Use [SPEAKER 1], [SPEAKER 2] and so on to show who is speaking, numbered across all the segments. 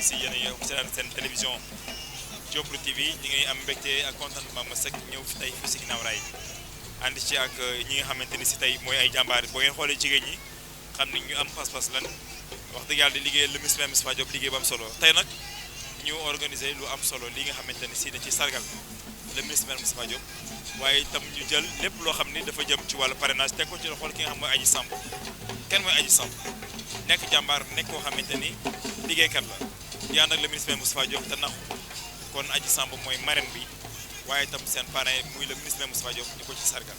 [SPEAKER 1] si yéen a ngi seetaan seen télévision Diop TV ñi ngi am mbégte ak contentement ma sëkk ñëw fi tey fii si ginnaaw raay ànd ci ak ñi nga xamante ni si tey mooy ay jàmbaar boo ngeen xoolee jigéen ñi xam ni ñu am pas-pas lan wax dëgg yàlla di liggéey le ministre Moustapha Diop liggéey bu am solo tey nag ñu organiser lu am solo li nga xamante ni si dañ ci sargal le ministre Moustapha Diop waaye itam ñu jël lépp loo xam ni dafa jëm ci wàllu parrainage teg ko ci loxol ki nga xam mooy Adji Samb kenn mooy Adji Samb nekk jàmbaar nekk koo xamante ni liggéeykat la di ànd ak le ministre Moustapha Diop te naxu kon Adji Samb mooy marraine bi waaye itam seen parrain muy le ministre Moustapha Diop di ko ci sargal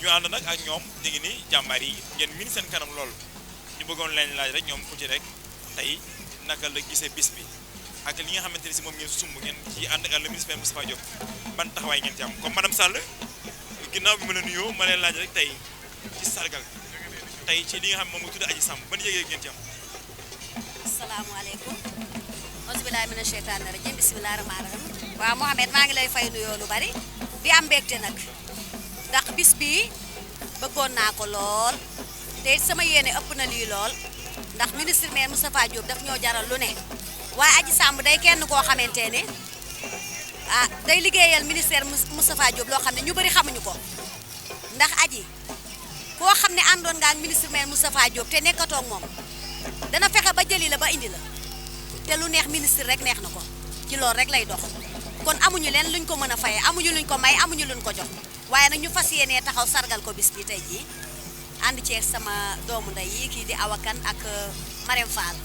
[SPEAKER 1] ñu ànd nag ak ñoom ñu ngi ni jàmbaar yi ngeen min seen kanam lool ñu bëggoon leen laaj rek ñoom ku ci rek tey naka la gisee bis bi ak li nga xamante ni si moom ngeen sumb ngeen ci ànd ak le ministre Moustapha Diop ban taxawaay ngeen ci am comme madame Sall ginnaaw bi ma la nuyoo ma leen laaj rek tey ci sargal tey ci li nga xam moom nga tudd Adji Samb ban yëg-yëg ngeen ci am.
[SPEAKER 2] asalaamaaleykum auzu billaahi mina sheytaani rajiim bismillaahi rahmaani rahiim waaw Mouhamed maa ngi lay fay nuyoo lu bari di am mbégte nag ndax bis bii bëggoon naa ko lool te sama yéene ëpp na lii lool ndax ministre maire Moustapha Diop daf ñoo jaral lu ne waaye Adji Samb day kenn koo xamante ne day liggéeyal ministère Moustapha Diop loo xam ne ñu bëri xamuñu ko ndax Adji koo xam ne àndoon nga ak ministre maire Moustapha Diop te nekkatoo ak moom dana fexe ba jëli la ba indi la te lu neex ministre rek neex na ko ci loolu rek lay dox kon amuñu leen luñ ko mën a fayee amuñu luñ ko may amuñu luñ ko jox waaye nag ñu fas yéenee taxaw sargal ko bis bi tey jii ànd ceeg sama doomu ndey yi kii di awakan ak Marème Fall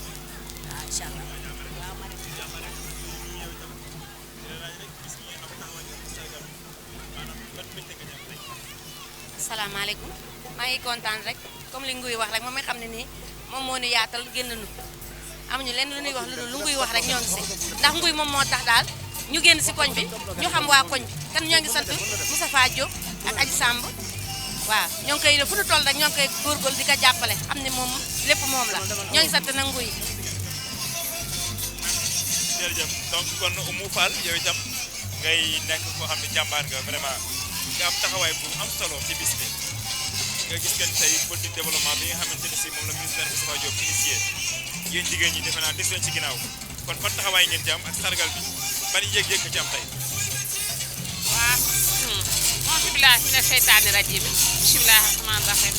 [SPEAKER 2] waaw incha allah waaw Marème.
[SPEAKER 3] asalaamaaleykum maa ngi kontaan rek comme li nguy wax rek moom mi xam ne nii moom moo ñu yaatal génn nu amuñu lenn lu ñuy wax lu nguy wax rek ñoo ngi si ndax nguy moom moo tax daal ñu génn si koñ bi ñu xam waa koñ bi kan ñoo ngi sant Moustapha Diop ak Adji Samb waaw ñoo ngi koy fu ñu toll rek ñoo ngi koy góorgóorlu di ko jàppale xam ne moom lépp moom la ñoo ngi sant na nguy.
[SPEAKER 1] jërëjëf donc kon Oumou Fall yow itam ngay nekk koo xam ne jàmbaar nga vraiment nga am taxawaay bu am solo ci bis bi nga gis ngeen tey politique développement bi nga xamante ni si moom la ministre Moustapha Diop initié yéen jigéen ñi defe naa des leen ci ginnaaw kon ban taxawaay ngeen ci am ak sargal bi ban yëg-yëg nga ci am tey.
[SPEAKER 4] waaw auzu billaahi mina sheytaani rajiim bismillaahi rahmaani rahiim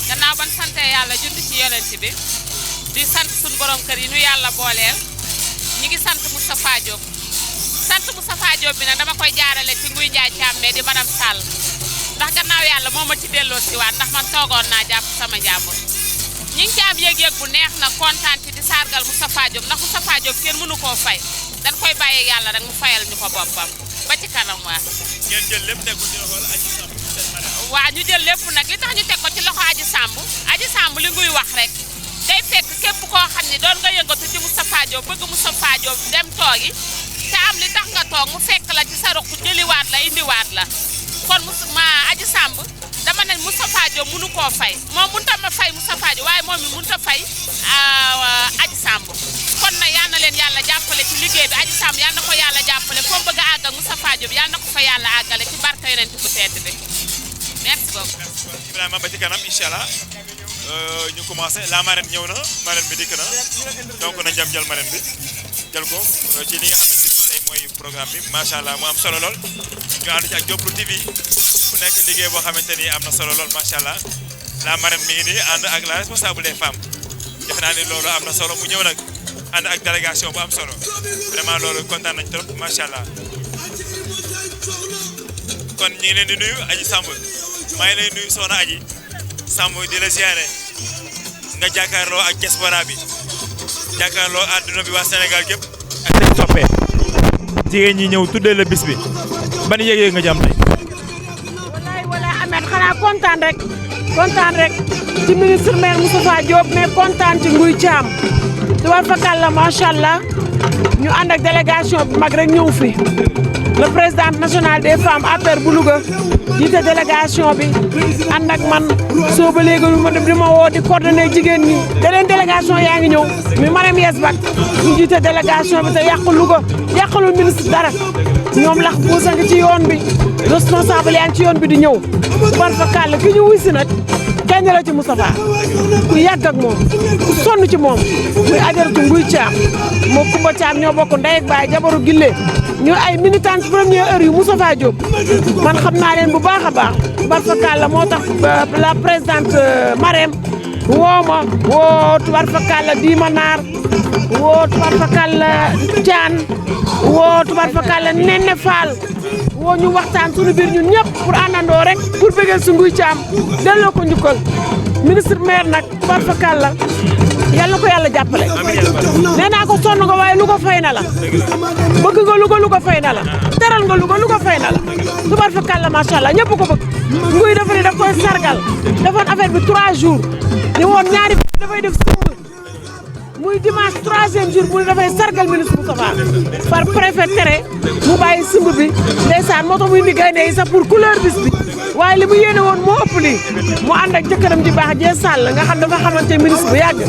[SPEAKER 4] gannaaw ban sante yàlla julli ci yonent bi di sant suñu borom kër yi nu yàlla booleel ñi ngi sant Moustapha Diop bi nag dama koy jaarale ci Nguy Njaay Càmmee di madame Sall ndax gannaaw yàlla moo ma ci delloo si waat ndax man toogoon naa jàpp sama njàmbur ñi ngi ci am yëg-yëg bu neex na kontaan ci di sargal Moustapha Diop ndax Moustapha Diop kenn mënu koo fay dañ koy bàyyi yàlla rek mu fayal ñu ko boppam ba ci kanam waa
[SPEAKER 1] ngeen jël lépp teg ko ci loxol Adji Samb
[SPEAKER 4] waa ñu jël lépp nag li tax ñu teg ko ci loxo Adji Samb li nguy wax rek day fekk képp koo xam ne doon nga yëngatu ci Moustapha Diop bëgg Moustapha Diop dem toogi te am li tax nga toog mu fekk la ci sa ruq jëliwaat la indiwaat la kon Adji Samb dama ne Moustapha Diop mënu koo fay moom mënut a ma fay Moustapha Diop waaye moom mi mënut a fay Adji Samb kon na yal na leen yàlla jàppale ci liggéey bi Adji Samb yal na ko yàlla jàppale foo bëgg a àgg ak Moustapha Diop yal na ko fa yàlla àggale ci barke yonent bu tedd bi merci beaucoup.
[SPEAKER 1] Ibrahima ba ci kanam incha allah ñu commencé la marraine ñëw na marraine bi dikk na donc nañ jëm jël marraine bi jël ko ci li nga xamante ni tey mooy programme bi macha allah mu am solo lool ñu ànd ci ak Diop TV mu nekk liggéey boo xamante ni am na solo lool macha allah la marraine mi ngi nii ànd ak la responsable des femmes defe naa ni loolu am na solo mu ñëw nag ànd ak délégation bu am solo vraiment loolu kontaan nañ trop macha allah kon ñu ngi leen di nuyu Adji Samb maa ngi lay nuyu soxna Adji Samb di la ziare nga jàkkaarloo ak diaspora bi jàkkaarloo àdduna bi waa Sénégal gépp ak seen soppee jigéen ñi ñëw tuddee la bis bi ban yëg-yëg nga jam tey.
[SPEAKER 5] walaay Ahmed xanaa kontaan rek ci ministre maire Moustapha Diop mais kontaan ci Nguy Thiam tubaab fakal la macha allah ñu ànd ak délégation bu mag rek ñëw fi le président national des femmes APR bu Louga jiite délégation bi ànd ak man soo ba léegi ma dem di ma woo di coordonné jigéen ñi beneen délégation yaa ngi ñëw mi Marème Yes Bak ñu jiite délégation bi te yàqu Louga yàqalul ministre dara ñoom lax buusa ngi ci yoon bi responsable yaa ngi ci yoon bi di ñëw tubaab fakal la ki ñu wuy si nag gaynde la ci Moustapha ku yàgg ak moom ku sonn ci moom muy Ajaratu Nguy Thiam moo Kumba Thiam ñoo bokk ndey ak baay jabaru Gille ñu ay militants première heure yu Moustapha Diop man xam naa leen bu baax a baax barfakalla moo tax la présidente Marème woo ma woo tubarfakalla Dima Naar woo tubarfakalla Thiane woo tubarfakalla Nene Fall woo ñu waxtaan suñu biir ñun ñëpp pour àndandoo rek pour bëggal si Nguy Thiam delloo ko njukkal ministre maire nag tubarfakalla yàlla na ko yàlla jàppale nee naa ko sonn nga waaye lu ko fay na la bëgg nga lu ko fay na la teral nga lu ko fay na la tubarfakalla macha allah ñëpp ko bëgg Nguy dafa ne daf koy sargal defoon affaire bi 3 jours ni woon ñaari dafay def sëmb muy dimanche 3e jour mu ne dafay sargal ministre Moustapha par préfet tere mu bàyyi sëmb bi ndeysaan moo tax muy indi gaynde yi sax pour couleur bis bi waaye li mu yéene woon moo ëpp lii mu ànd ak jëkkëram ji baax jee sàll nga xam dafa xamante ministre bu yàgg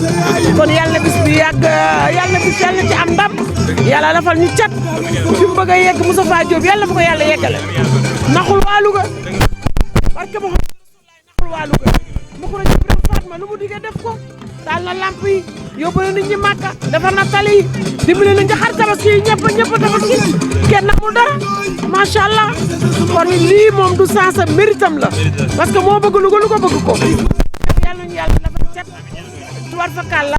[SPEAKER 5] kon yàlla bis bi yàgg yàlla ci am ndam yàlla dafal ñu cat fi mu bëgg a yegg Moustapha Diop yàlla fa ko yàlla yeggale naxul waa Louga barke ma naxul waa Louga mu ko ci Birame Fatma lu mu digee def ko taal na lamp yi yóbbu na nit ñi Màkka defar na tali yi dimbali na xar tabaski yi ñëpp tabaski kenn amul dara macha allah kon lii moom du sansa méritam la parce que moo bëgg Louga Louga bëgg ko yàlla ñu yàlla dafa cet tuwar fa kàlla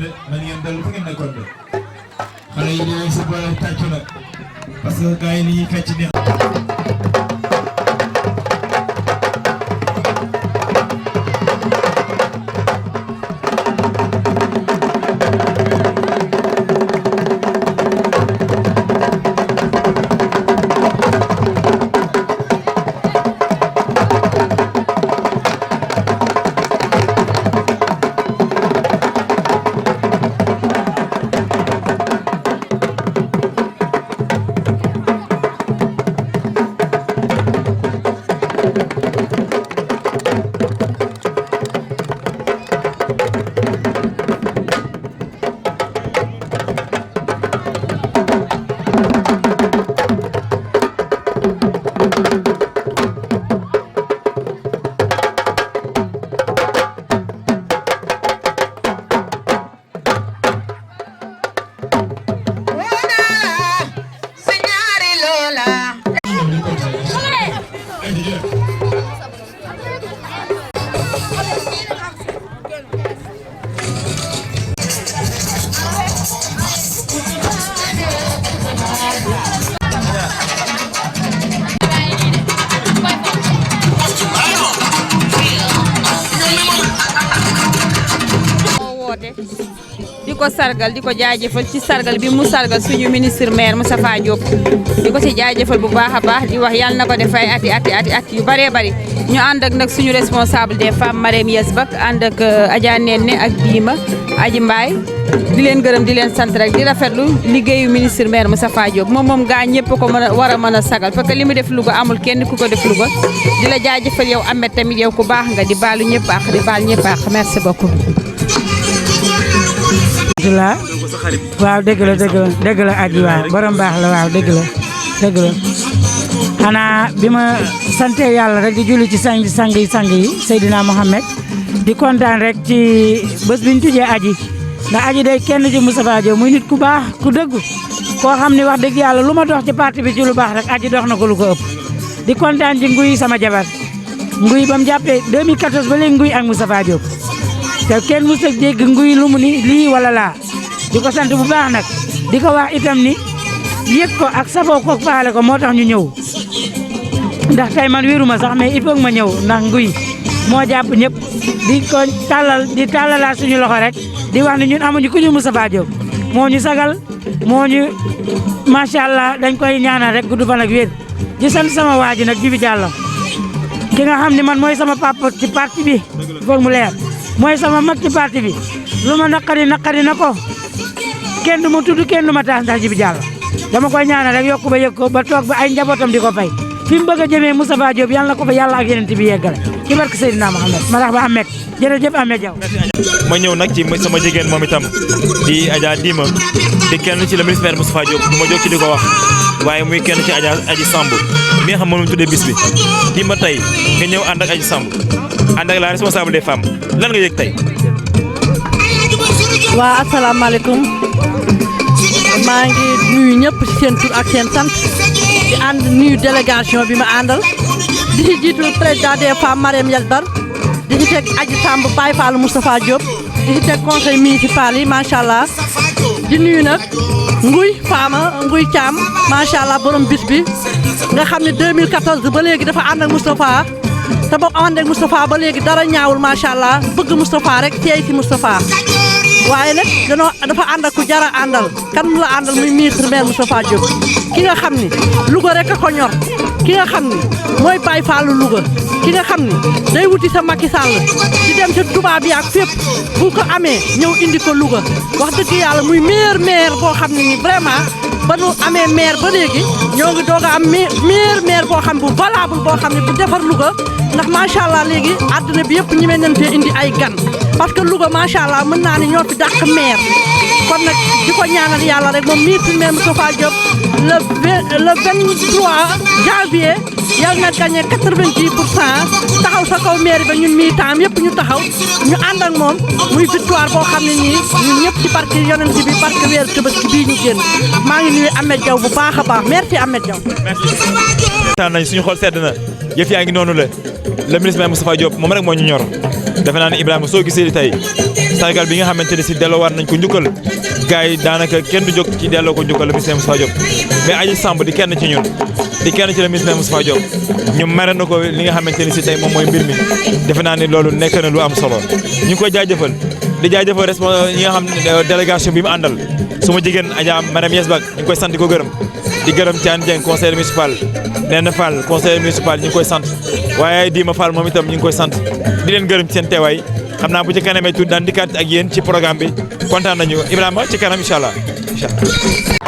[SPEAKER 6] de man ngeen dellu fa ngeen nekkoon de xale yi ñooy sa boole tàccu nag parce que gars yi li ñuy fecc neex.
[SPEAKER 7] di ko sargal di ko jaajëfal ci sargal bi mu sargal suñu ministre maire Moustapha Diop di ko ci jaajëfal bu baax a baax di wax yàlla na ko def ay ati yu bëree bëri ñu ànd ak nag suñu responsable des femmes Marème Yes Bak ànd ak Adja Nene ak Bima Aji Mbaye di leen gërëm di leen sant rek di rafetlu liggéeyu ministre maire Moustapha Diop moom gaa ñëpp ko mën a war a mën a sagal parce que li mu def Louga amul kenn ku ko def Louga di la jaajëfal yow Ahmed tamit yow ku baax nga di baalu ñëpp ak di baal ñëpp ak merci beaucoup.
[SPEAKER 5] waaw dëgg la aji waaw borom baax la waaw dëgg la xanaa bi ma sante yàlla rek di julli ci sang yi Seydina Mohamed di kontaan rek ci bés bi ñu tujjee aji ndax aji day kenn ci Moustapha Diop muy nit ku baax ku dëgg koo xam ne wax dëgg yàlla lu ma dox ci parti bi ci lu baax rek aji dox na ko lu ko ëpp di kontaan ci nguy sama jabar nguy ba mu jàppee 2014 ba léegi nguy ak Moustapha Diop te kenn mos a dégg nguy lu mu ni lii wala laa di ko sant bu baax nag di ko wax itam ni yëg ko ak safoo ko faale ko moo tax ñu ñëw ndax tey man wéruma sax mais il faut ma ñëw ndax nguy moo jàpp ñëpp di ko tàllalaat suñu loxo rek di wax ni ñun amuñu ku ñu Moustapha Diop moo ñu sagal moo ñu macha allah dañ koy ñaanal rek gudd fan ak wér di sant sama waa ji nag Jibi Diallo ki nga xam ne man mooy sama papa ci parti bi foog mu leer mooy sama mag ci parti bi lu ma naqari na ko kenn du ma tudd kenn du ma taas ndax Jibi Diallo dama koy ñaanal rek yokku ba yëg ko ba toog ba ay njabootam di ko fay fi mu bëgg a jëmee Moustapha Diop yàlla na ko fa yàlla ak yeneen bi yeggale ci barke Seydina Mohamed ma tax ba Ahmed jërëjëf Ahmed Diaw.
[SPEAKER 1] ma ñëw nag ci sama jigéen moom itam di Adja Dima di kenn ci le ministre Moustapha Diop du ma jóg ci di ko wax waaye muy kenn ci Aji Samb mi nga xam moom la ñu tuddee bis bi Dima tey nga ñëw ànd ak Aji Samb ànd ak la responsable des femmes lan nga yëg tey.
[SPEAKER 8] waa asalaamaaleykum maa ngi nuyu ñëpp ci seen tur ak seen sant di ànd nuyu délégation bi ma àndal di ci jiitu président des femmes Marème Yes Bak di ci teg Aji Samb Baye Fall Moustapha Diop di ci teg conseil municipal yi macha allah di nuyu nag nguy Thiam macha allah borom bis bi nga xam ne 2014 ba léegi dafa ànd ak Moustapha te ba ànd ak Moustapha ba léegi dara ñaawul macha allah bëgg Moustapha rek teey ci Moustapha. waaye nag dafa ànd ak ku jara àndal kan la àndal muy ministre maire Moustapha Diop ki nga xam ni Louga rek a ko ñor ki nga xam ni mooy Baye Fallu Louga ki nga xam ni day wuti sa Macky Sall di dem ca tubaab yi ak fépp bu ko amee ñëw indi ko Louga wax dëgg yàlla muy meilleur maire boo xam ne ni vraiment ba nu amee maire ba léegi ñoo ngi doog a am meilleur maire boo xam bu valable boo xam ne bu defar Louga ndax macha allah léegi àdduna bi yëpp ñi mel nañ fee indi ay gan parce que Louga macha allah mën naa ne ñoo fi dàq maire kon nag di ko ñaanal yàlla rek moom ministre maire Moustapha Diop le 23 janvier yal na gagné 90% taxaw sa kaw mairie ba ñun militant yëpp ñu taxaw ñu ànd ak moom muy victoire boo xam ne nii ñun ñëpp ci barke yonent bi barke weeru Tabaski bii ñu génn maa ngi nuyu Ahmed Diaw bu baax a baax merci Ahmed Diaw.
[SPEAKER 9] merci. nañ suñu xol sedd na yëf yaa ngi noonu la le ministre Moustapha Diop moom rek moo ñu ñor defe naa ne Ibrahima soo gisee tey sargal bi nga xamante ne si delloowaat nañ ko njukkal gars yi daanaka kenn du jóg ci delloo ko njukkal le ministre Moustapha Diop mais Adji Samb di kenn ci ñun di kenn ci le ministre Moustapha Diop ñu mere na ko li nga xamante ni si tey moom mooy mbir mi defe naa ni loolu nekk na lu am solo ñu ngi koy jaajëfal di jaajëfal responsable ñi nga xam délégation bi mu àndal suma jigéen Adja madame Yesbak ñu ngi koy sant di ko gërëm di gërëm Thiane Dieng conseiller municipal Nene Fall conseiller municipal ñu ngi koy sant waaye Dima Fall moom itam ñu ngi koy sant di leen gërëm ci seen teewaay xam naa bu ci kanamee tuuti daan dikkaat ak yéen ci programme bi kontaan nañu Ibrahima ci kanam incha allah incha allah.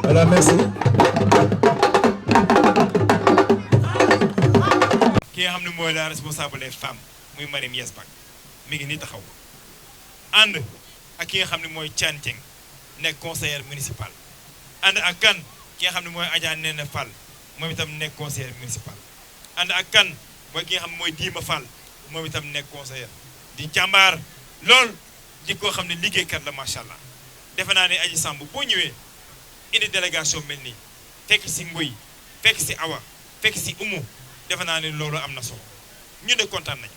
[SPEAKER 6] Voilà, merci.
[SPEAKER 1] ki nga xam ne mooy la responsable des femmes muy Mariam Yesbak mi ngi nii taxaw ànd ak ki nga xam ne mooy Thian Dieng nekk conseillère municipal ànd ak kan ki nga xam ne mooy Adja Nene Fall moom itam nekk conseillère municipal ànd ak kan mooy ki nga xam ne mooy Dima Fall moom itam nekk conseillère di jàmbaar lool di koo xam ne liggéeykat la macha allah defe naa ne Aji Samb boo ñëwee indi délégation mel nii fekk si Ngoy fekk si Awa fekk si Umu defe naa ne loolu am na solo ñu ne kontaan nañu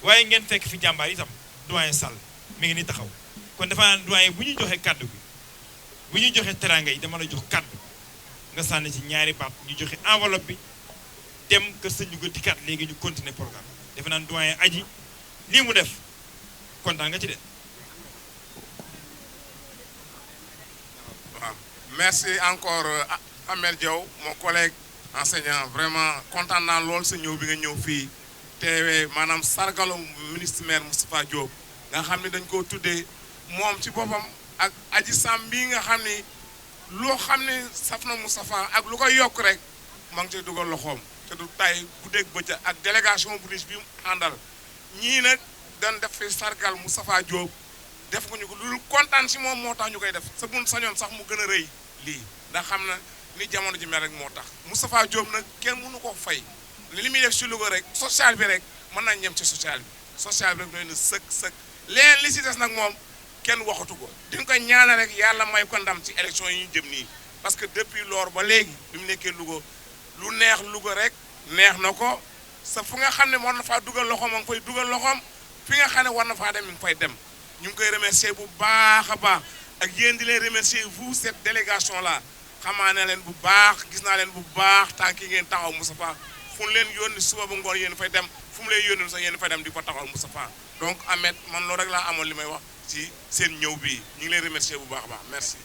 [SPEAKER 1] waaye ngeen fekk fi jàmbaar itam doyen Sall mi ngi ni taxaw kon defe naa ne doyen bu ñuy joxe kàddu gi bu ñuy joxe teranga yi dama la jox kàddu nga sànni ci ñaari baat ñu joxe enveloppe bi dem kër sëñ ñu dikkaat léegi ñu continuer programme defe naa ne doyen Aji lii mu def kontaan nga ci de.
[SPEAKER 10] Merci encore Ahmed Diaw mon collègue enseignant vraiment kontaan naa lool sa ñëw bi nga ñëw fii teewee maanaam sargalo ministre maire Moustapha Diop nga xam ne dañ koo tuddee moom ci boppam ak Aji Samb bii nga xam ni loo xam ne saf na Moustapha ak lu koy yokk rek ma ngi cay dugal loxoom te du tay guddeeg bëccëg ak délégation bu riche bi mu àndal ñii nag dañ def fi sargal Moustapha Diop def ko ñu ko lu kontaan si moom moo tax ñu koy def sa bun sañoon sax mu gën a rëy lii ndax xam na ni jamono ji mel rek moo tax Moustapha Diop nag kenn mënu ko fay li muy def si Louga rek social bi rek mën nañ ñem ci social bi rek doy na sëkk leen li si des nag moom kenn waxatu ko di nga koy ñaanal rek yàlla may ko ndam ci élection yi ñu jëm nii parce que depuis lors ba léegi bi mu nekkee Louga lu neex Louga rek neex na ko sa fu nga xam ne war na faa dugal loxoom a ngi fay dugal loxoom fi nga xam ne war na faa dem mi ngi fay dem ñu ngi koy remercier bu baax a baax ak yéen di leen remercier vous cette délégation là xamaa ne leen bu baax gis naa leen bu baax tànk yi ngeen taxaw Moustapha fu mu leen yónni suba ba ngoon yéen fay dem fu mu leen yónni sax yéen fay dem di ko taxawal Moustapha donc Ahmed man loolu rek laa amoon li may wax ci seen ñëw bii ñu ngi leen remercier bu baax a baax merci.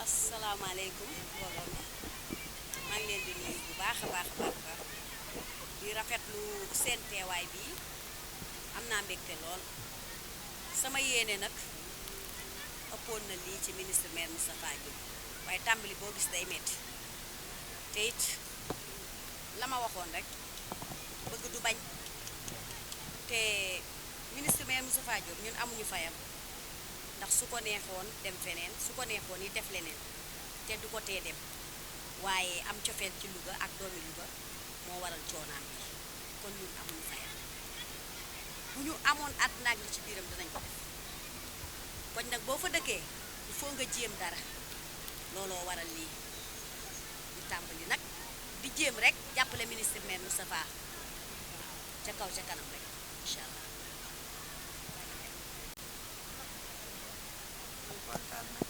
[SPEAKER 2] asalaamaaleykum mbooloo mi maa ngi leen di nuyu bu baax a baax di rafetlu seen teewaay bi am naa mbégte lool sama yéene nag ëppoon na lii ci ministre maire Moustapha Diop waaye tàmbali boo gis day metti te it la ma waxoon rek bëgg du bañ te ministre maire Moustapha Diop ñun amuñu fayam ndax su ko neexoon dem feneen su ko neexoon yi def leneen te du ko tee dem waaye am cofeel ci Louga ak doomi Louga moo waral coonaan bi kon ñun amuñu fayam bu ñu amoon àdduna ak li ci biiram dinañ ko def kon nag boo fa dëkkee il faut nga jéem dara looloo waral lii ñu tàmbali nag di jéem rek jàppale ministre maire Moustapha ca kaw ca kanam rek incha allah.
[SPEAKER 11] kontaan nag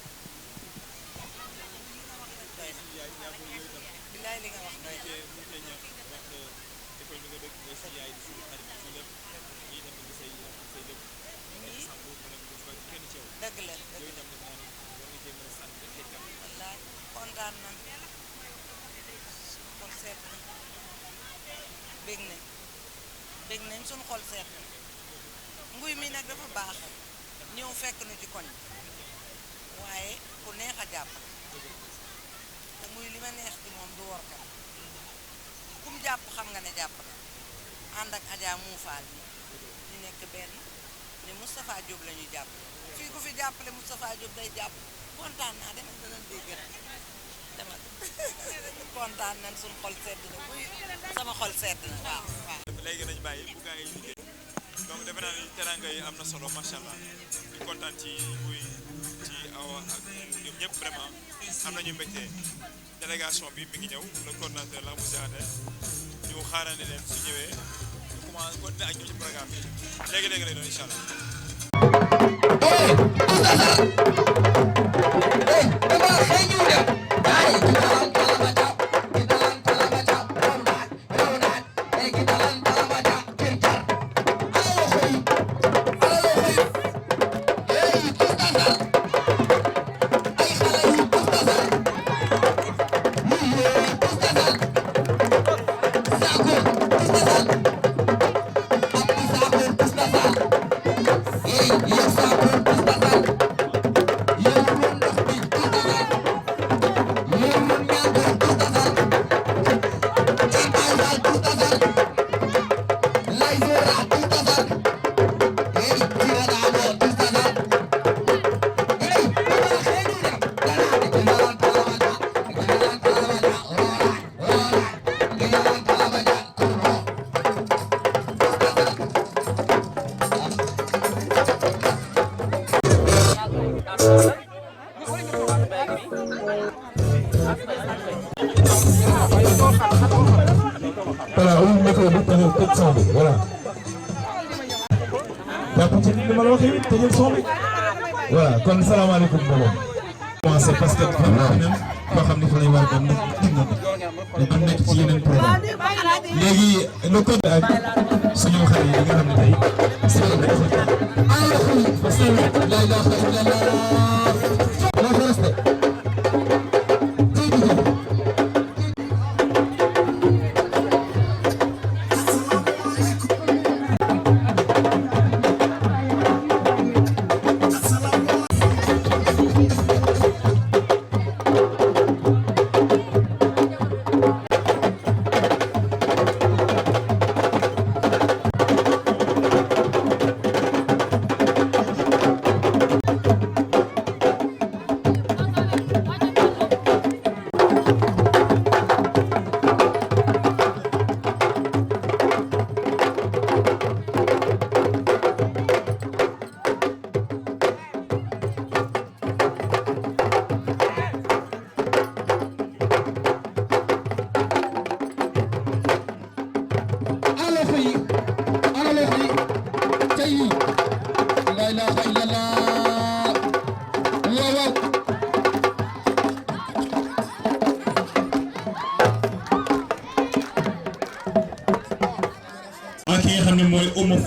[SPEAKER 11] li nga wax doy dëgg la wallaay kontaan nañ xol seet na bég nañ suñu xol seet na nguy mi nag dafa baax ñëw fekk nu ci koñ waaye ku neex a jàpp te nguy li ma neex ci moom du workat kum jàpp xam nga ne jàpp na ànd ak Adja Moufaal bi ñu nekk benn ni Moustapha Diop la ñuy jàpp fii ku fi jàppale Moustapha Diop day jàpp kontaan naa demal danañ dégg demal kontaan nañ suñu xol sedd na buy sama xol sedd na waaw
[SPEAKER 1] léegi nañ bàyyi bu gaa yi liggéey donc defe naa ni teranga yi am na solo macha allah ñu kontaan ci buy ci awa ak ñoom ñëpp vraiment am nañu mbégte délégation bi mi ngi ñëw le coordonnateur la monsieur Ade ñu xaarandi leen su ñëwee ñu commencé continuer ak ñoom ci programme bi léegi lay doon incha allah.
[SPEAKER 6] Voilà, on met le but de 400, voilà. La petite ligne de Maloré, tenez le son. Voilà, comme salam alaikum. C'est parce que pas xam ne fa lay war a dem nag am nekk ci yeneen programme léegi le code ak suñu xale yi nga xam ne tey c'est parce que la ilaha illallah la foreste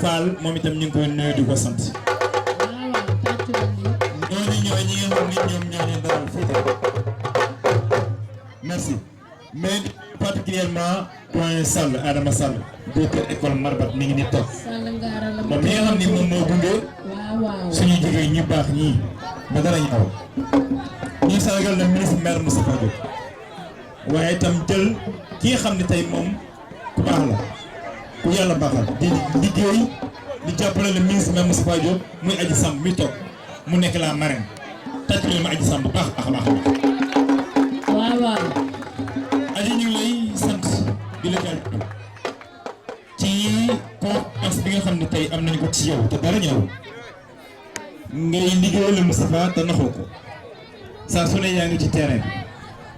[SPEAKER 6] Fall moom itam ñu ngi koy nuyu di ko sant ñooñu ñooy ñi nga xam ne ñoom ñoo leen dalal fii merci mais particulièrement doyen Sall Adama Sall directeur école Marbat mi ngi ni toog moom mi nga xam ni moom moo gunge suñu jigéen ñu baax ñii ba dara ñëw ñuy sargal le ministre maire Moustapha Diop waaye itam jël ki nga xam ne tey moom ku baax la ku yàlla baaxal di liggéey di jàppale le ministre même Moustapha Diop muy Adji Samb mi toog mu nekk la marraine tàcc leen ma Adji Samb bu baax a baax. waaw waaw. Adji ñu ngi lay sant di la jaajëfal ci confiance bi nga xam ne tey am nañu ko ci yow te dara ñëw ngay liggéeyal le Moustapha te naxoo ko saa su ne yaa ngi ci terrain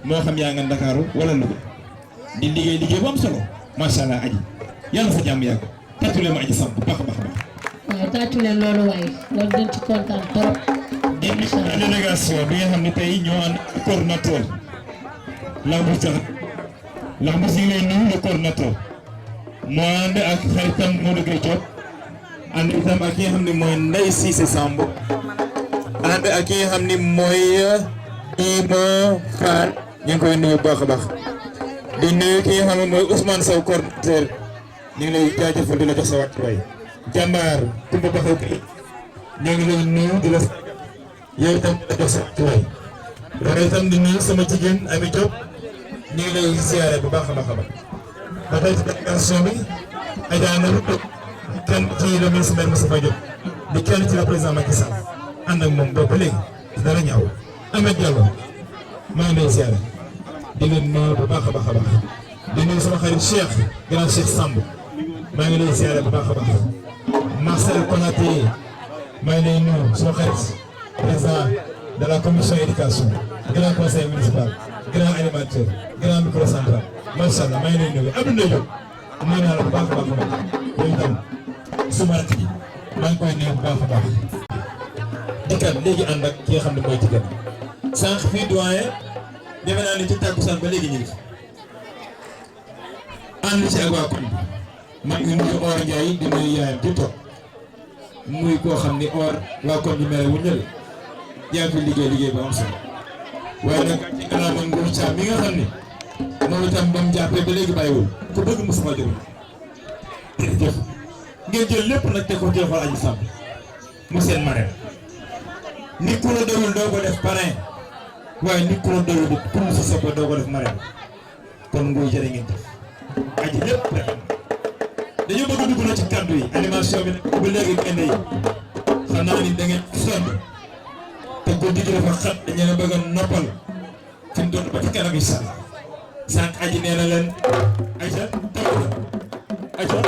[SPEAKER 6] moo xam yaa nga Ndakaaru wala Louga di liggéey bu am solo macha allah Adji. yàlla sa jàmm yàgg tàccu leen ma Adji Samb bu baax a baax a baax.
[SPEAKER 12] waaw tàccu leen loolu waaye loolu dañ ci kontaan trop.
[SPEAKER 6] di délégation bi nga xam ne tey ñoo ànd coordonnateur Lambu Diakhat ndax mos ñu lay nuyu le coordinateur moo ànd ak xaritam Modou Gueye Diop ànd itam ak ki nga xam ne mooy Ndeye Cissé Samb ànd ak ki nga xam ni mooy Imo Fall ñu ngi koy nuyu bu baax a baax di nuyu ki nga xam ne mooy Ousmane Sow coordinateur ñu ngi lay jaajëfal di la jox sa wàccuwaay jàmbaar Kumba Baxaw kay ñu ngi lay nuyu di la yow itam di la jox sa wàccuwaay loolu itam di nuyu sama jigéen Ami Diop ñu ngi lay ziare bu baax a baax a baax ba tey ci délégation bi Adja na kenn ci le ministre maire Moustapha Diop di kenn ci le président Macky Sall ànd ak moom boobu ba léegi dara ñaaw Ahmed Diallo maa ngi lay ziare di leen nuyu bu baax a baax a baax di nuyu sama xarit Cheikh grand Cheikh Samb maa ngi lay ziare bu baax a baax Marcel Konaté maa ngi lay nuyu sama xarit président de la commission éducation grand conseil municipal grand animateur grand microcentral macha allah maa ngi lay nuyu Abdou Diop maa ngi la bu baax a baax a baax yow itam suma rakk yi maa ngi koy nuyu bu baax a baax dikkat léegi ànd ak ki nga xam ne mooy dikkat sànq fii doyen defe naa ne ci tàkkusaan ba léegi ñu ngi ànd ci ak waa koñ bi man ngi nuyu Or Ndiaye di nuyu yaayam di toog muy koo xam ni Or waa koñ bi mere wu ñële yaa ngi fi liggéey bu am solo waaye nag ci gannaaw man Ngour Thiam mi nga xam ni moom itam ba mu jàppee ba léegi bàyyiwul ku bëgg Moustapha Diop jërëjëf ngeen jël lépp nag teg ko ci loxo Adji Samb mu seen marraine nit ku la doyul doo ko def parrain waaye nit ku la doyul it ku mu sa soppe doo ko def marraine kon Ngour jërë ngeen jëf aji lépp rek dañoo bëgg dugg na ci kàddu yi animation bi nag ba léegi kenn yi xam naa ni da ngeen sonn te guddi gi dafa xat dañu leen a bëgg a noppal fi mu doon ba ci kanam incha allah sànq aji nee na leen ayca taw na ayca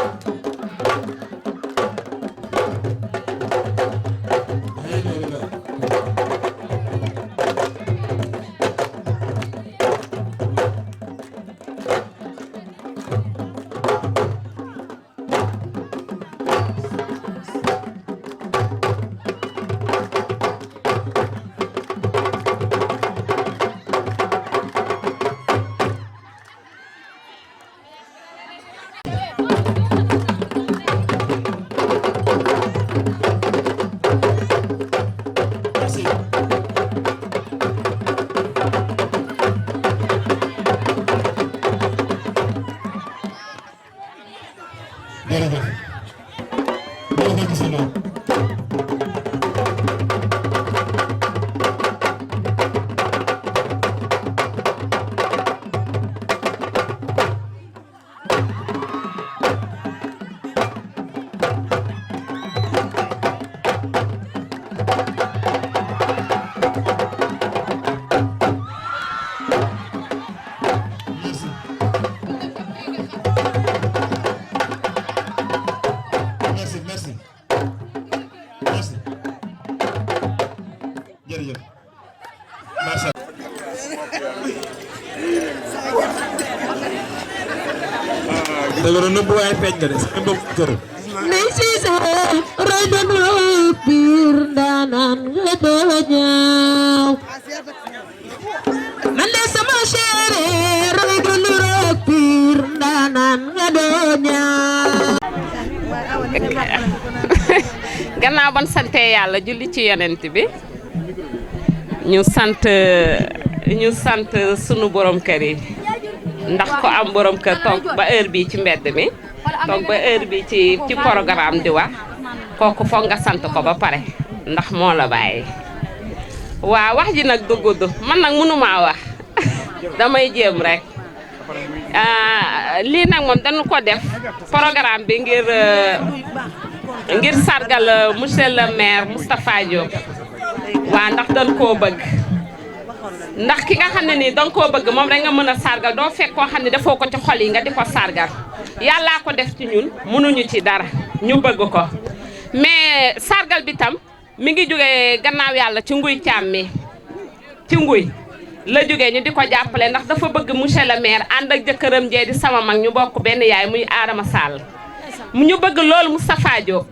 [SPEAKER 6] dëgg la nëbb waaye feeñ nga de sa mbokk kër.
[SPEAKER 12] Ndeye Cissé rajo biir daanaan nga doon ñaaw man de sama chéri rajo biir daanaan nga doon ñaaw.
[SPEAKER 4] gannaaw ban sante yàlla julli ci yonent bi ñu sant sunu borom kër yi. ndax ko am borom kër toog ba heure bi ci mbedd mi toog ba heure bi ci programme di wax kooku foog nga sant ko ba pare ndax moo la bàyyi waaw wax ji nag du gudd man nag mënumaa wax damay jéem rek lii nag moom dañu ko def programme bi ngir sargal monsieur le maire Moustapha Diop waa ndax dañ koo bëgg ndax ki nga xam ne nii danga koo bëgg moom rek nga mën a sargal doo fekk koo xam ne dafoo ko ci xol yi nga di ko sargal yàllaa ko def ci ñun mënuñu ci dara ñu bëgg ko mais sargal bi tam mi ngi jógee gannaaw yàlla ci nguy caam mi ci nguy la jógee ñu di ko jàppale ndax dafa bëgg monsieur le maire ànd ak jëkkëram jee di sama mag ñu bokk benn yaay muy Adama Sall mu ñu bëgg loolu Moustapha Diop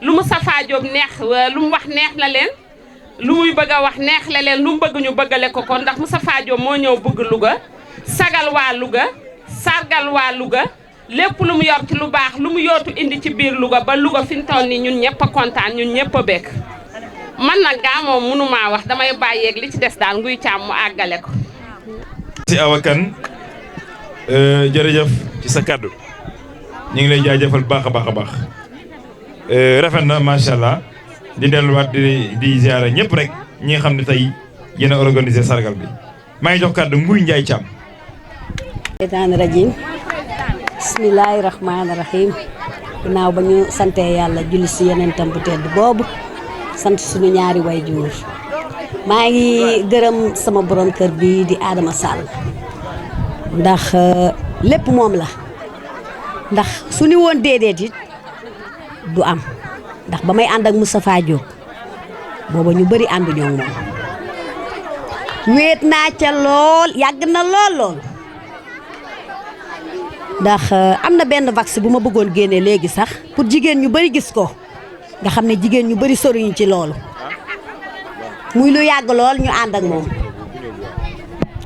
[SPEAKER 4] lu Moustapha Diop neex lu mu wax neex na leen lu muy bëgg a wax neex la leen lu mu bëgg ñu bëggale ko ndax Moustapha Diop moo ñëw bëgg Louga sagal waa Louga sargal waa Louga lépp lu mu yor ci lu baax lu mu yootu indi ci biir Louga ba Louga fi mu toll nii ñun ñëpp a kontaan ñun ñëpp a bekk man nag gaa moom mënumaa wax damay bàyyeeg li ci des daal nguy caam mu àggale ko.
[SPEAKER 9] si Awa Kane jërëjëf ci sa kaddu ñu ngi lay jaajëfal baax a baax a baax rafet na macha allah di delluwaat di ziare ñëpp rek ñi nga xam ne tey yéen a organisé sargal bi maa ngi jox kaddu Nguy Ndiaye Thiam.
[SPEAKER 13] seytaani rajim bismillaahi rahmaani rahim ginnaaw ba ñu sante yàlla julli si yenentam bu tedd boobu sant suñu ñaari waajur maa ngi gërëm sama borom kër bi di Adama Sall ndax lépp moom la ndax su ni woon déedéet it du am ndax ba may ànd ak Moustapha Diop booba ñu bëri ànduñoo moom wéet naa ca lool yàgg na lool ndax am na benn vax bu ma bëggoon génne léegi sax pour jigéen ñu bëri gis ko nga xam ne jigéen ñu bëri soriñu ci loolu muy lu yàgg lool ñu ànd ak moom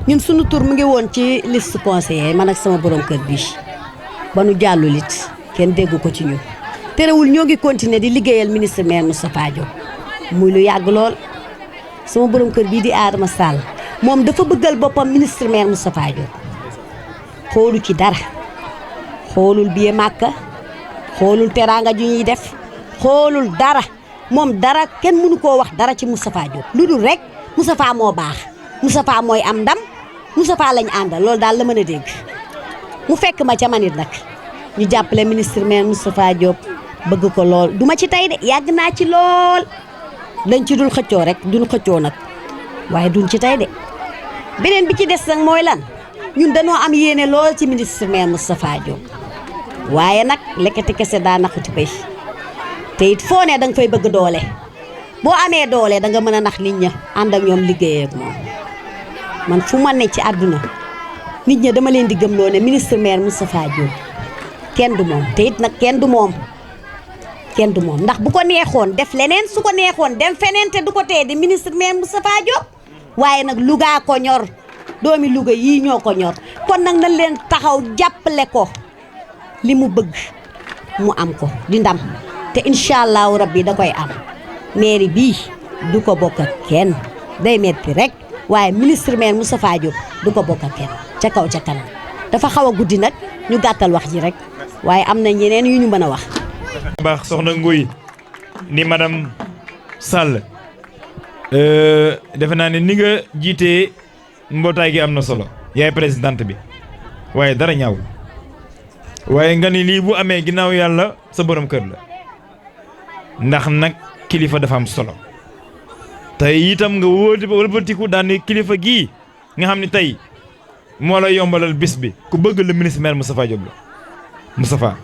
[SPEAKER 13] ñun sunu tur mu ngi woon ci liste conseiller man ak sama borom kër bi ba nu jàllul it kenn déggu ko ci ñun terewul ñoo ngi continuer di liggéeyal ministre maire Moustapha Diop muy lu yàgg lool sama borom kër bii di Adama Sall moom dafa bëggal boppam ministre maire Moustapha Diop xoolu ci dara xoolul biye màkka xoolul teraanga ju ñuy def xoolul dara moom dara kenn mënu koo wax dara ci Moustapha Diop lu dul rek Moustapha moo baax Moustapha mooy am ndam Moustapha lañ àndal loolu daal la mën a dégg mu fekk ma ca manit nag ñu jàppale ministre maire Moustapha Diop bëgg ko lool duma ci tey de yàgg naa ci lool dañ ci dul xëccoo rek duñ xëccoo nag waaye duñ ci tey de beneen bi ci des nag mooy lan ñun dañoo am yéene lool ci ministre maire Moustapha Diop waaye nag lekkati kese daa naxuti bay te it foo ne danga fay bëgg doole boo amee doole danga mën a nax nit ña ànd ak ñoom liggéeyee ak moom man fu ma ne ci àdduna nit ña dama leen di gëmloo ne ministre maire Moustapha Diop kenn du moom te it nag kenn du moom ndax bu ko neexoon def leneen su ko neexoon dem feneen te du ko tee di ministre maire Moustapha Diop waaye nag Louga ko ñor doomi Louga yii ñoo ko ñor kon nag nañ leen taxaw jàppale ko li mu bëgg mu am ko di ndam te incha allahu rabbi da koy am mairie bii du ko bokk ak kenn day metti rek waaye ministre maire Moustapha Diop du ko bokk ak kenn ca kaw ca kanam dafa xaw a guddi nag ñu gàttal wax ji rek waaye am na ñeneen yu ñu mën a wax.
[SPEAKER 9] baax soxna Nguy ni madame Sall defe naa ne ni nga jiitee mbootaay gi am na solo yaay présidente bi waaye dara ñaaw waaye nga ni lii bu amee ginnaaw yàlla sa borom kër la ndax nag kilifa dafa am solo tey itam nga wëlbatiku daan ni kilifa gii nga xam ne tey moo la yombalal bis bi ku bëgg le ministre maire Moustapha Diop la Moustapha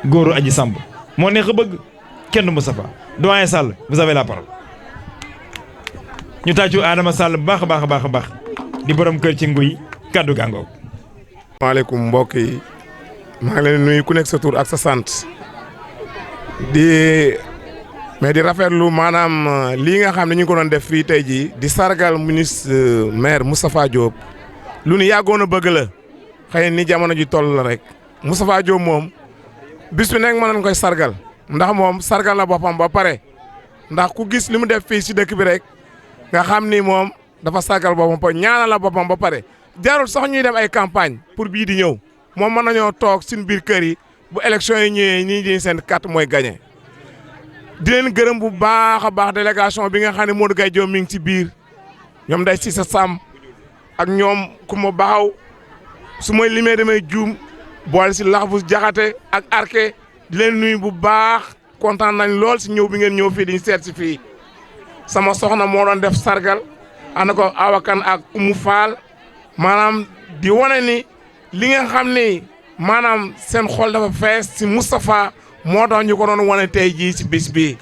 [SPEAKER 9] góoru aji Samb moo neex a bëgg kenn du Moustapha doyen Sall vous avez la parole ñu tàccu Adama Sall bu baax a baax a baax a baax di borom kër ci Nguy kaddu gàngoog.
[SPEAKER 10] maaleykum mbokk yi maa ngi leen nuyu ku nekk sa tur ak sa sant mais di rafetlu maanaam lii nga xam ne ñu ngi ko doon def fii tey jii di sargal ministre maire Moustapha Diop lu nu yàggoon a bëgg la xëy ni jamono ji toll la rek Moustapha Diop moom bis bi nekk mën nañ koy sargal ndax moom sargal na boppam ba pare ndax ku gis li mu def fii si dëkk bi rek nga xam ni moom dafa sargal boppam ba ñaanal la boppam ba pare jarul sax ñuy def ay campagne pour bii di ñëw moom mën nañoo toog suñu biir kër yi bu élection yi ñëwee ñii di seen carte mooy gagné. di leen gërëm bu baax a baax délégation bi nga xam ne Modou Gaye Diop mi ngi ci biir ñoom day Cissé Samb ak ñoom Koumba Baxaw su may limee damay juum boole si lax bu jaxate ak arke di leen nuyu bu baax kontaan nañ lool si ñëw bi ngeen ñëw fii di ñu seet si fii sama soxna moo doon def sargal ànd ko Awa Kane ak Oumou Fall maanaam di wane ni li nga xam ni maanaam seen xol dafa fees si Moustapha moo tax ñu ko doon wane tey jii si bis bii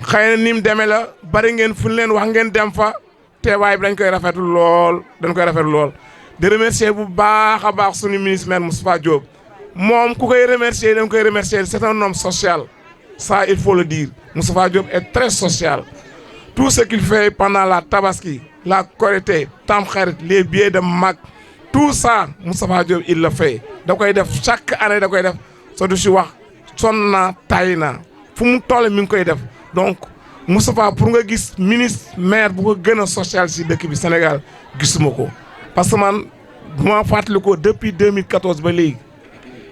[SPEAKER 10] xëy na ni mu demee la bari ngeen fu ñu leen wax ngeen dem fa teewaay bi dañ koy rafetlu lool di remercier bu baax a baax suñu ministre maire Moustapha Diop moom ku koy remercier dañ koy remercier c'est un homme social ça il faut le dire Moustapha Diop est très social tout ce qu'il fait pendant la Tabaski la Korité Tamxarit les billets de mag tout ça Moustapha Diop il le fait da koy def chaque année da koy def soo du si wax sonn naa tay naa fu mu toll mi ngi koy def donc Moustapha pour nga gis ministre maire bu ko gën a social si dëkk bi Sénégal gisuma ko parce que man bu ma fàttali ko depuis 2014 ba léegi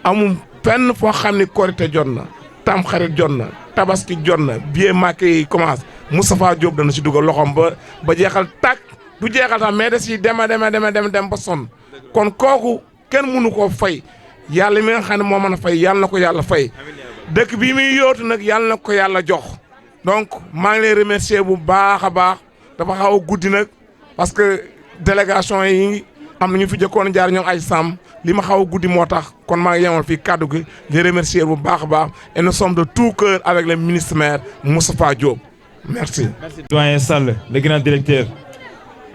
[SPEAKER 10] amul fenn foo xam ni korite jot na tam xarit jot na tabaski jot na billet Màkka yi commencé Moustapha Diop dana si dugal loxoom ba jeexal tàkk du jeexal sax mais da si dem ba sonn kon kooku kenn mënu koo fay yàlla mi nga xam ne moo mën a fay yàlla na ko yàlla fay dëkk bii muy yóotu nag yàlla na ko yàlla jox donc maa ngi lay remercier bu baax a baax dafa xaw a guddi nag parce que délégation yi am na ñu fi jëkkoon jaar ñoom ay sàmm li ma xaw a guddi moo tax kon maa ngi yemoon fii kàddu gi di remercier bu baax a baax et nous sommes de tout cœur avec le ministre maire Moustapha Diop merci.
[SPEAKER 9] merci doyen Sall le grand directeur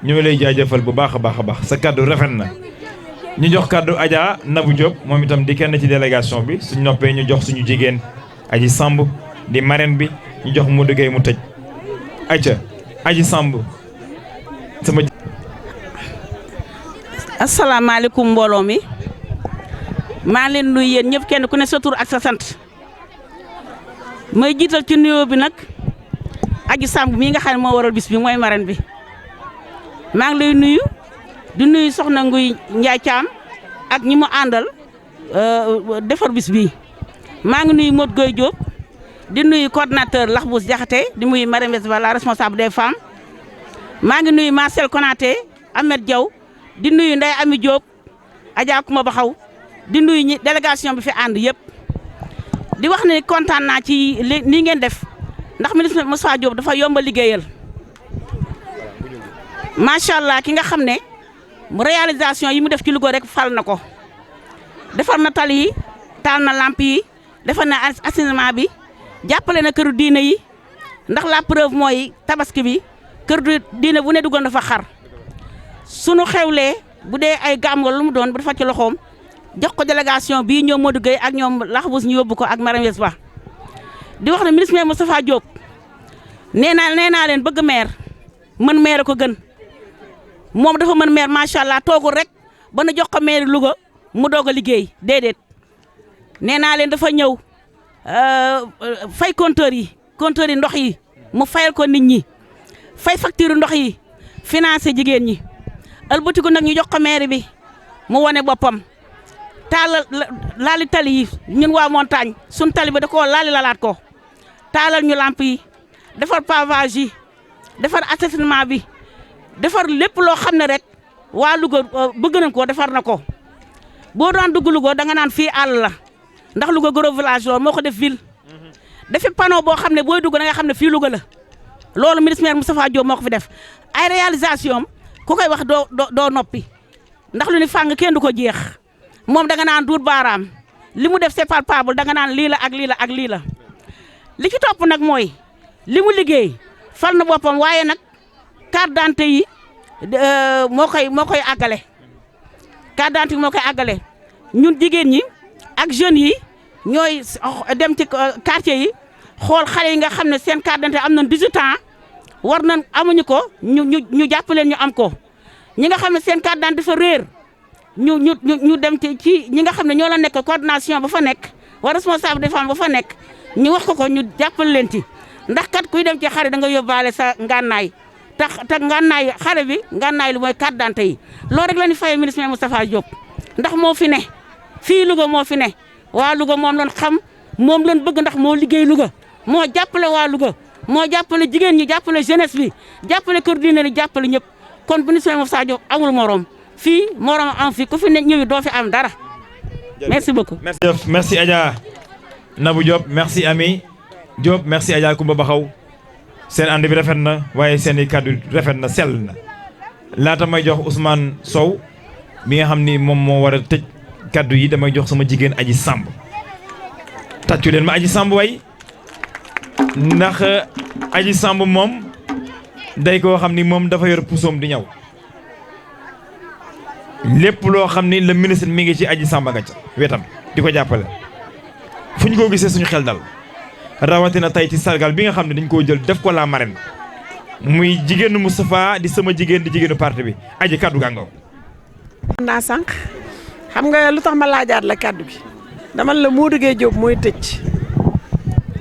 [SPEAKER 9] ñu ngi lay jaajëfal bu baax a baax sa kàddu rafet na ñu jox kàddu Adja Nabou Diop moom itam di kenn ci délégation bi suñ noppee ñu jox suñu jigéen Aji Samb di marraine bi ñu jox Modou Gueye mu tëj ayca Aji Samb sama.
[SPEAKER 14] asalaamaaleykum mbooloo mi maa leen nuyu yéen ñëpp kenn ku ne sa tur ak sa sant may jiital ci nuyoo bi nag Aji Samb mii nga xam ne moo waral bis bi mooy marraine bi maa ngi lay nuyu di nuyu soxna Nguy Ndiaye Thiam ak ñi mu àndal defar bis bi maa ngi nuyu Modou Gueye Diop di nuyu coordinateur Laxbous Diakhaté di nuyu Marème Wesba la responsable des femmes maa ngi nuyu Marcel Konaté Ahmed Diaw di nuyu Ndeye Ami Diop Adja Kouma Baxaw di nuyu ñi délégation bi fi ànd yëpp di wax ne kontaan naa ci nii ngeen def ndax ministre Moustapha Diop dafa yomba liggéeyal macha allah ki nga xam ne réalisation yi mu def ci Louga rek fal na ko defar na tali yi taal na lamp yi defar na assainissement bi jàppale na këru diine yi ndax la preuve mooy tabaski bi këru diine bu ne duggoon dafa xar sunu xewlee bu dee ay gàmm wala lu mu doon bu dafa ci loxoom jox ko délégation bii ñoom Modou Gueye ak ñoom Laxbous ñu yóbbu ko ak Marème Wesba di wax ne ministre Moustapha Diop nee naa leen bëgg maire mën maire ko gën moom dafa mën maire macha allah toogul rek ba na jox ko maire Louga mu doog a liggéey déedéet nee naa leen dafa ñëw fay compteur yi ndox yi mu fayal ko nit ñi fay facture ndox yi financé jigéen ñi ëlbatiku nag ñu jox ko maire bi mu wane boppam taalal laali tali yi ñun waa montagne suñ tali bi da koo laali lalaat ko taalal ñu lamp yi defar pavage yi defar assainissement bi defar lépp loo xam ne rek waa Louga bëgg nañ ko defar na ko boo doon dugg Louga da nga naan fii àll la ndax Louga gros village loolu moo ko def ville defi panneau boo xam ne booy dugg da nga xam ne fii Louga la loolu ministre maire Moustapha Diop moo ko fi def ay réalisation ku koy wax doo noppi ndax lu ni fàng kenn du ko jeex moom da nga naan duur baaraam li mu def c'est palpable da nga naan lii la ak lii la ak lii la li ci topp nag mooy li mu liggéey fal na boppam waaye nag carte d'identité yi moo koy àggale carte d'identité yi moo koy àggale ñun jigéen ñi ak jeunes yi ñooy dem ci quartier yi xool xale yi nga xam ne seen carte d'identité am na 18 ans war nañ amuñu ko ñu jàppaleen ñu am ko ñi nga xam ne seen carte d'identité dafa réer ñu dem ci ñi nga xam ne ñoo la nekk coordination ba fa nekk war responsable des femmes ba fa nekk ñu wax ko ñu jàppale leen ci ndax kat kuy dem ci xare da nga yóbbaale sa ngànnaay te ngànnaay xare bi ngànnaay lu mooy carte d'identité yi loolu rek la ñu fayee ministre Moustapha Diop ndax moo fi ne fii Louga moo fi ne waa Louga moom lañ xam moom lañ bëgg ndax moo liggéey Louga moo jàppale waa Louga moo jàppale jigéen ñi jàppale jeunesse bi jàppale kër diine ni jàppale ñëpp kon ministre Moustapha Diop amul morom fii morom am fii ku fi ne ñëwi doo fi am dara merci beaucoup.
[SPEAKER 9] merci Adja Nabou Diop merci Ami Diop merci Adja Koumba Baxaw seen ànd bi rafet na waaye seen i kàddu rafet na sell na laata may jox Ousmane Sow mi nga xam ni moom moo war a tëj kàddu yi damay jox sama jigéen Aji Samb tàccu leen ma Aji Samb way ndax Aji Samb moom day koo xam ni moom dafa yor pusoom di ñaw lépp loo xam ni le ministre mi ngi ci Aji Samb nga ca wetam di ko jàppale fu ñu ko gisee suñu xel dal rawatina tey ci sargal bi nga xam ne dañ koo jël def ko la marraine muy jigéenu Moustapha di sama jigéen di jigéenu parti bi Aji kaddu gàngaw
[SPEAKER 5] naa sànq xam nga lu tax ma laajaat la kàddu gi dama la Modou Gueye Diop mooy tëj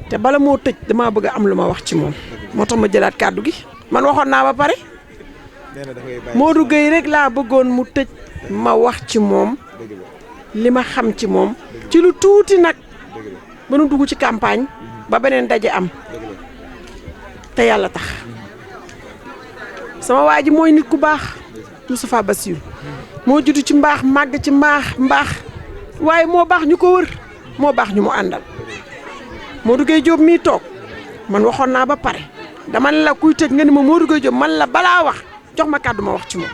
[SPEAKER 5] te bala moo tëj damaa bëgg a am lu ma wax ci moom moo tax ma jëlaat kàddu gi man waxoon naa ba pare Modou Gueye rek laa bëggoon mu tëj ma wax ci moom li ma xam ci moom ci lu tuuti nag ba nu dugg ci campagne ba beneen daje am te yàlla tax sama waa ji mooy nit ku baax Moustapha Bassirou moo judd ci mbaax màgg ci mbaax waaye moo baax ñu ko wër moo baax ñu mu àndal Modou Gueye Diop mii toog man waxoon naa ba pare dama ne la kuy tëj nga ni ma Modou Gueye Diop man la balaa wax jox ma kàddu ma wax ci moom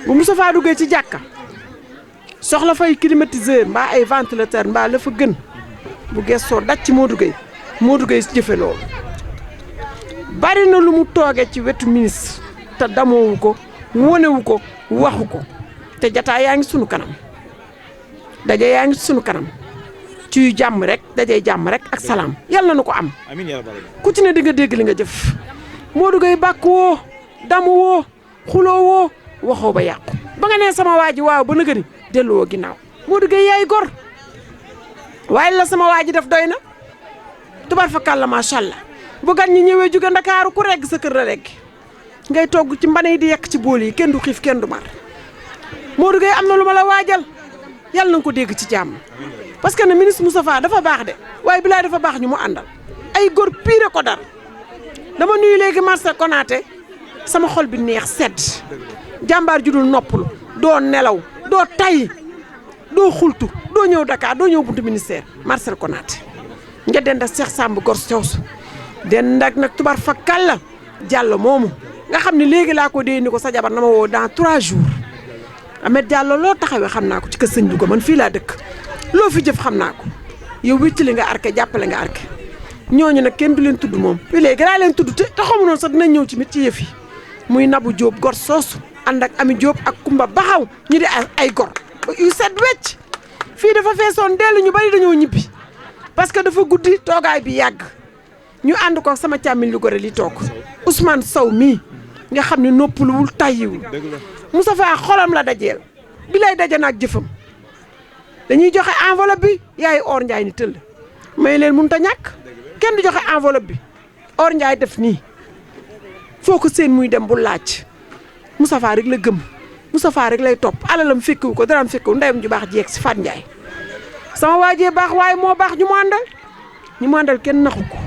[SPEAKER 5] bu Moustapha duggee ci jàkka soxla fay climatiseur mbaa ay ventilateur mbaa la fa gën bu gëstoo daj ci Modou Gueye jëfe loolu bari na lu mu toogee ci wetu ministre te damoowu ko wonewu ko waxu ko te jataa yaa ngi sunu kanam daje yaa ngi sunu kanam ci jàmm rek dajee jàmm rek ak salaam yàlla na nu ko am ku ci ne di nga dégg li nga jëf Modou Gueye bàkk woo damu woo xuloo woo waxoo ba yàqu ba nga nee sama waa ji waaw ba nëgëni delluwoo ginnaaw Modou Gueye yaay gor waaye la sama waa ji def doy na tubar fa kàlla macha allah bu gan ñi ñëwee jóge Ndakaaru ku regg sa kër la regg ngay togg ci mbane yi di yekk ci bool yi kenn du xiif kenn du mar Modou Gueye am na lu ma la waajal yàlla na nga ko dégg ci jàmm parce que ne ministre Moustapha dafa baax de waaye bilaay dafa baax ñu mu àndal ay góor pire ko dar dama nuyu léegi marché Konaté sama xol bi neex sedd jàmbaar ju dul noppalu doo nelaw doo tay doo xultu doo ñëw Dakar doo ñëw buntu ministère Marcel Konaté nga dend ak Cheikh Samb gor soosu dend ak nag tubar fa kàlla Diallo moomu nga xam ne léegi laa ko dee ni ko sa jabar na ma woo dans 3 jours Ahmed Diallo loo taxawee xam naa ko ci kër sëñ Louga man fii laa dëkk loo fi jëf xam naa ko yow wéttali nga arke jàppale nga arke ñooñu nag kenn du leen tudd moom bi léegi laa leen tudd te xamu noonu sax dinañ ñëw ci mit ci yëf yi muy Nabou Diop gor soosu ànd ak Ami Diop ak Kumba Baxaw ñu di ay gor yu set wecc fii dafa feesoon dellu ñu bari dañoo ñibbi parce que dafa guddi toogaay bi yàgg ñu ànd ko sama càmmiñ lu gore li toog Ousmane Sow mii nga xam ne noppaluwul tàyyiwul Moustapha xolam la dajeel bi lay daje naag jëfam dañuy joxe enveloppe bi yaay Or Ndiaye ni tëll may leen mënut a ñàkk kenn du joxe enveloppe bi Or Ndiaye def nii foo ko seen muy dem bu laaj Moustapha rek la gëm Moustapha rek lay topp alalam fekkiwu ko daraam fekkiwu ndeyam ju baax jeeg si Fat Ndiaye sama waajee baax waaye moo baax ñu mu àndal kenn naxu ko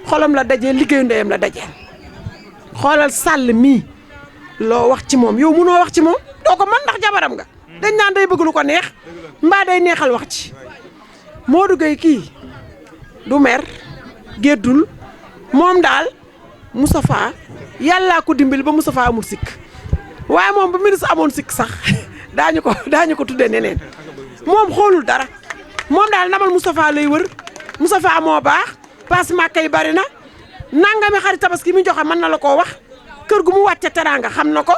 [SPEAKER 5] xolam la dajee liggéeyu ndeyam la dajee xoolal Sall mii loo wax ci moom yow munoo wax ci moom doo ko mën ndax jabaram nga dañ naan day bëgg lu ko neex mbaa day neexal wax ci Modou Gueye kii du mer géddul moom daal Moustapha yàllaa ko dimbali ba Moustapha amul sikk waaye moom ba ministre amoon sikk sax daañu ko tuddee neneen moom xoolul dara moom daal namal Moustapha lay wër Moustapha moo baax passe Màkka yi bari na nangami xarit tabaski mi joxe mën na la koo wax kër gu mu wàcce teraanga xam na ko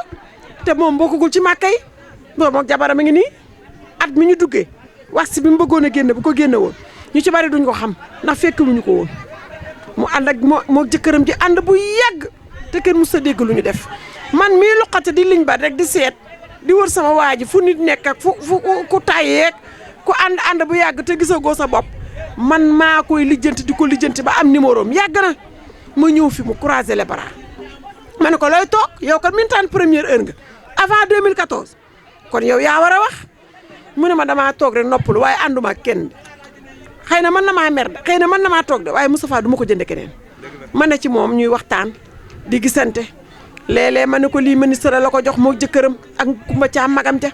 [SPEAKER 5] te moom bokkugul ci Màkka yi boobu ak jabaram a ngi nii at mi ñu duggee wax si bi mu bëggoon a génne bu ko génne woon ñu ci bari duñ ko xam ndax fekkiwuñu ko woon mu ànd ak moo jëkkëram ji ànd bu yàgg te kenn mës a dégg lu ñu def man mii luqate di liñ ba rek di seet di wër sama waa ji fu nit nekk ak fu ku tàyyeeg ku ànd bu yàgg te gisagoo sa bopp man maa koy lijjanti di ko lijjanti ba am numéro am yàgg na ma ñëw fi mu croiser les bras ma ne ko looy toog yow kat mintaan première heure nga avant 2014 kon yow yaa war a wax mu ne ma damaa toog rek noppalu waaye ànduma ak kenn xëy na mën na maa mer de xëy na mën na maa toog de waaye Moustapha du ma ko jënde keneen ma ne ci moom ñuy waxtaan di gisante léeg-léeg ma ne ko lii ministre la ko jox moo jëkkëram ak Kumba Caam magam ca